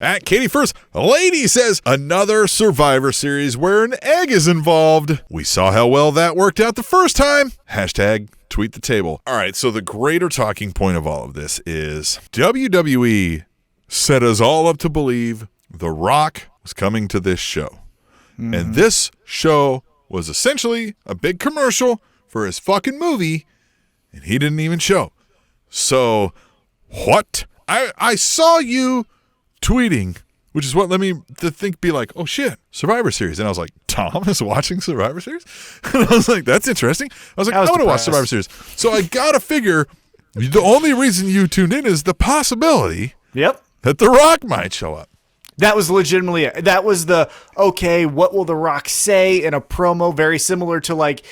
At Katie First Lady says, another Survivor Series where an egg is involved. We saw how well that worked out the first time. Hashtag tweet the table. All right, so the greater talking point of all of this is WWE set us all up to believe The Rock was coming to this show. Mm-hmm. And this show was essentially a big commercial for his fucking movie, and he didn't even show. So, what? I saw you tweeting, which is what led me to be like, oh shit, Survivor Series. And I was like, Tom is watching Survivor Series? And I was like, that's interesting. I was like, I want to watch Survivor Series. So I gotta figure the only reason you tuned in is the possibility that The Rock might show up. That was legitimately it. That was the, okay, what will The Rock say in a promo? Very similar to like,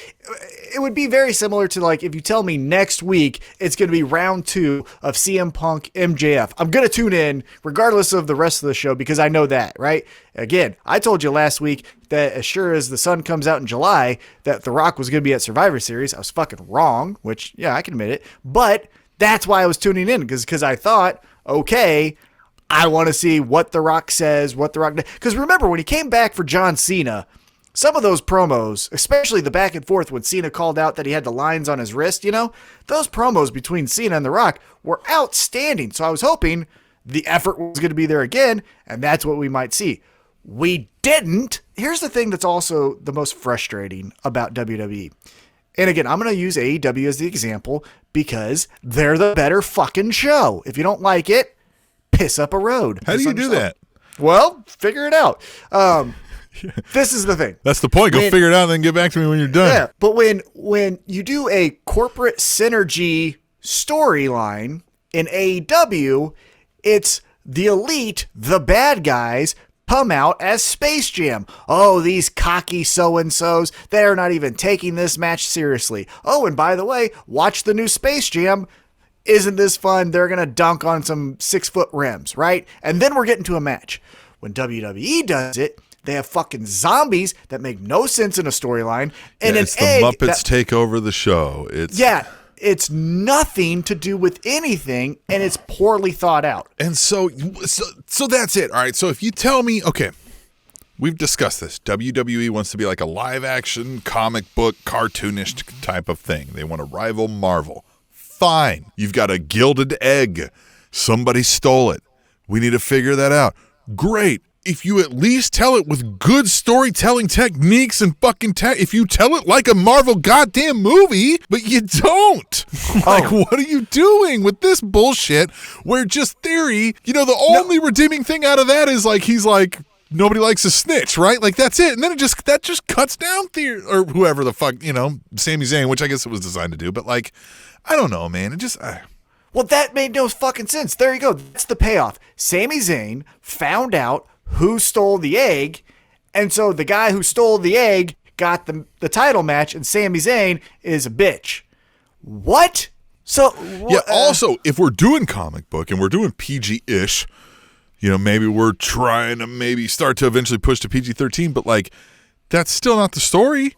it would be very similar to like, if you tell me next week it's going to be round 2 of CM Punk MJF. I'm going to tune in regardless of the rest of the show because I know that, right? Again, I told you last week that as sure as the sun comes out in July, that The Rock was going to be at Survivor Series. I was fucking wrong, which, yeah, I can admit it. But that's why I was tuning in because I thought, okay, I want to see what The Rock says, what The Rock does. Because remember, when he came back for John Cena, some of those promos, especially the back and forth when Cena called out that he had the lines on his wrist, you know, those promos between Cena and The Rock were outstanding. So I was hoping the effort was going to be there again, and that's what we might see. We didn't. Here's the thing that's also the most frustrating about WWE. And again, I'm going to use AEW as the example because they're the better fucking show. If you don't like it, piss up a road. How do you do that? Well, figure it out. This is the thing. That's the point. Go figure it out and then get back to me when you're done. Yeah, but when you do a corporate synergy storyline in AEW, it's the elite, the bad guys, come out as Space Jam. Oh, these cocky so-and-sos, they're not even taking this match seriously. Oh, and by the way, watch the new Space Jam. Isn't this fun? They're going to dunk on some 6-foot rims, right? And then we're getting to a match. When WWE does it, they have fucking zombies that make no sense in a storyline. And it's the Muppets take over the show. It's nothing to do with anything, and it's poorly thought out. And so that's it. All right, so if you tell me, okay, we've discussed this. WWE wants to be like a live-action, comic book, cartoonish type of thing. They want to rival Marvel. Fine. You've got a gilded egg. Somebody stole it. We need to figure that out. Great. If you at least tell it with good storytelling techniques and fucking if you tell it like a Marvel goddamn movie, but you don't. Like, what are you doing with this bullshit where just theory, you know, the only redeeming thing out of that is like, he's like, nobody likes a snitch, right? Like, that's it. And then that just cuts down theory or whoever the fuck, you know, Sami Zayn, which I guess it was designed to do, but like, I don't know, man. It just... Well, that made no fucking sense. There you go. That's the payoff. Sami Zayn found out who stole the egg, and so the guy who stole the egg got the title match, and Sami Zayn is a bitch. What? So... yeah, also, if we're doing comic book, and we're doing PG-ish, you know, maybe we're trying to start to eventually push to PG-13, but, like, that's still not the story.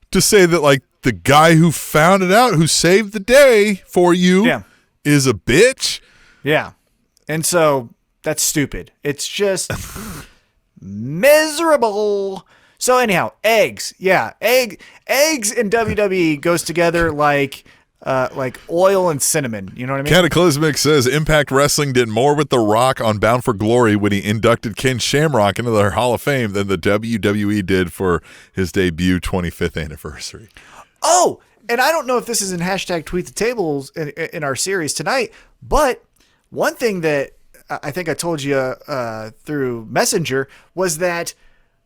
To say that, like, the guy who found it out, who saved the day for you, is a bitch. Yeah. And so that's stupid. It's just miserable. So anyhow, eggs. Yeah. Eggs in WWE goes together like oil and cinnamon. You know what I mean? Cataclysmic says Impact Wrestling did more with The Rock on Bound for Glory when he inducted Ken Shamrock into their Hall of Fame than the WWE did for his debut 25th anniversary. Oh, and I don't know if this is in hashtag tweet the tables in our series tonight, but one thing that I think I told you through Messenger was that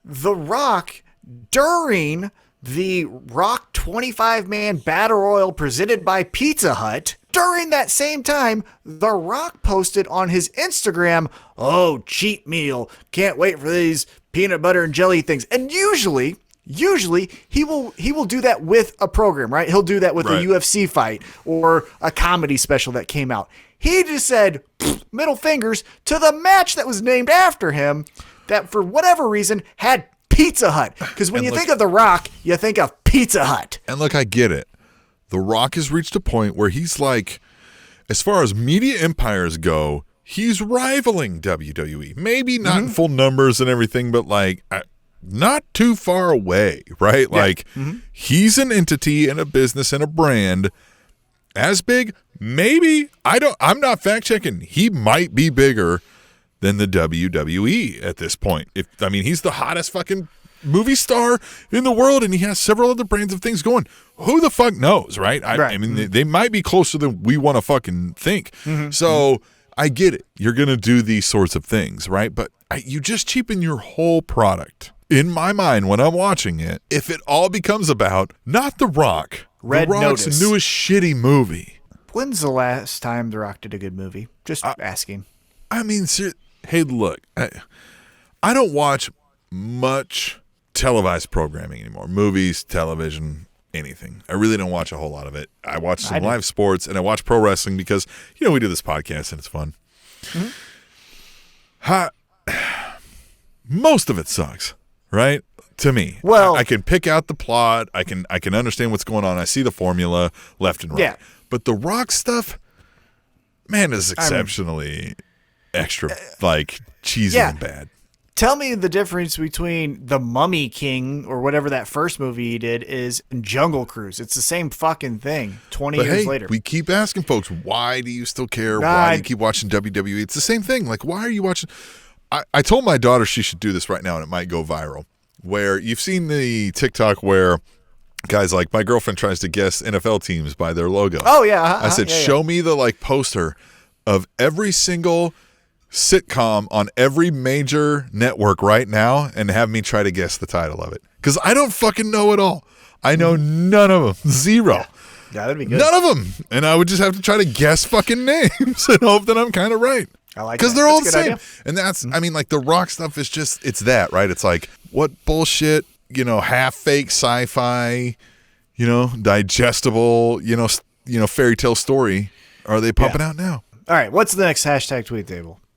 The Rock, during the Rock 25-man Battle Royal presented by Pizza Hut, during that same time, The Rock posted on his Instagram, oh, cheat meal, can't wait for these peanut butter and jelly things. And usually he will do that with a program, right? He'll do that with a UFC fight or a comedy special that came out. He just said middle fingers to the match that was named after him that for whatever reason had Pizza Hut. Because when you think of The Rock, you think of Pizza Hut. And look, I get it. The Rock has reached a point where he's like, as far as media empires go, he's rivaling WWE. Maybe not in full numbers and everything, but like not too far away, right? Yeah. Like he's an entity and a business and a brand as big. Maybe I'm not fact checking. He might be bigger than the WWE at this point. He's the hottest fucking movie star in the world, and he has several other brands of things going. Who the fuck knows, right? I mean, they might be closer than we want to fucking think. So I get it. You're going to do these sorts of things, right? But you just cheapen your whole product. In my mind, when I'm watching it, if it all becomes about not The Rock, Red The Rock's Notice. newest shitty movie. When's the last time The Rock did a good movie? Just asking. I mean, hey, look, I don't watch much televised programming anymore. Movies, television, anything. I really don't watch a whole lot of it. I watch some live sports, and I watch pro wrestling because, we do this podcast, and it's fun. Most of it sucks, right? To me. Well, I can pick out the plot. I can understand what's going on. I see the formula left and right. Yeah. But the Rock stuff, man, is exceptionally extra, cheesy and bad. Tell me the difference between The Mummy King or whatever that first movie he did is and Jungle Cruise. It's the same fucking thing 20 years later. We keep asking folks, why do you still care? Why do you keep watching WWE? It's the same thing. Like, why are you watching? I told my daughter she should do this right now, and it might go viral. Where you've seen the TikTok where guys like, my girlfriend tries to guess NFL teams by their logo. Oh, yeah. I said, show me the poster of every single sitcom on every major network right now and have me try to guess the title of it. Because I don't fucking know it all. I know none of them. Zero. Yeah, that'd be good. None of them. And I would just have to try to guess fucking names and hope that I'm kind of right. I like that. Because they're all the That's a same. good idea. And that's, the Rock stuff is just, it's that, right? It's like, what bullshit, half fake sci-fi, digestible, fairy tale story are they pumping out now? All right, what's the next hashtag tweet table?